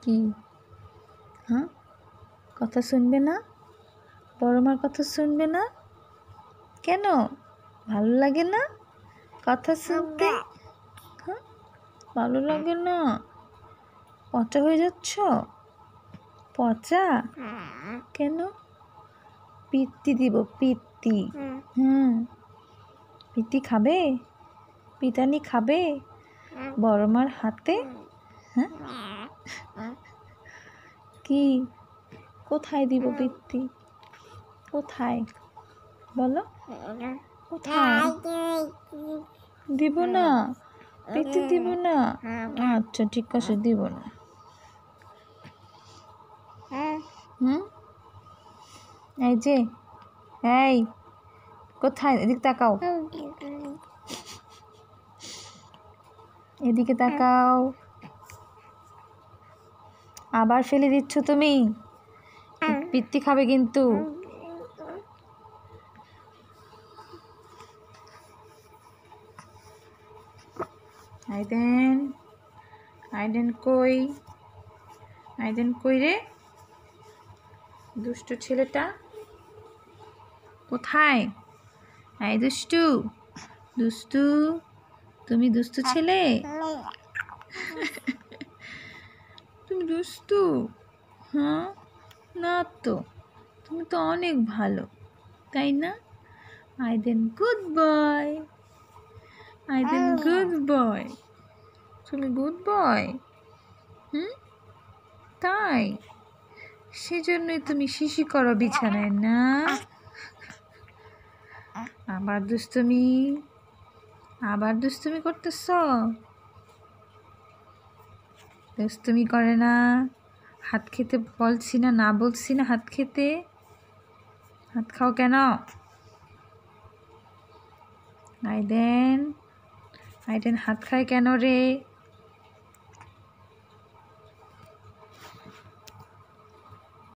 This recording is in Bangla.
কি হ্যাঁ কথা শুনবে না? বড় মার কথা শুনবে না কেন? ভালো লাগে না কথা শুনতে? হ্যাঁ ভালো লাগে না? পচা হয়ে যাচ্ছ? পচা কেন? পিত্তি দিব পিত্তি। পিত্তি খাবে? পিটানি খাবে বড় মার হাতে? হ্যাঁ কি কোথায় দিব পিত্তি? কোথায় বলো? কোথায় দিব না? পিত্তি দিব না? আচ্ছা ঠিক আছে দিব না। এই যে এই কোথায়? এদিকে তাকাও, এদিকে তাকাও। আবার ফেলে দিচ্ছ তুমি, পিত্তি খাবে কিন্তু। আইডেন আইডেন কই? আইডেন কই রে? দুষ্টু ছেলেটা কোথায়? এই দুষ্টু দুষ্টু, তুমি দুষ্টু ছেলে? তুমি দুষ্টু? হ্যাঁ না তো, তুমি তো অনেক ভালো তাই না? আইডেন গুড বয়, আইডেন গুড বয়। তুমি গুড বয়? তাই সেজন্যই তুমি শিশি করো বিছানায় না? আবার দুষ্টুমি করতেছ? দুষ্টুমি করে না? হাত খেতে বলছি না, না বলছি না হাত খেতে? হাত খাও কেন? আইডেন হাত খায় কেন রে?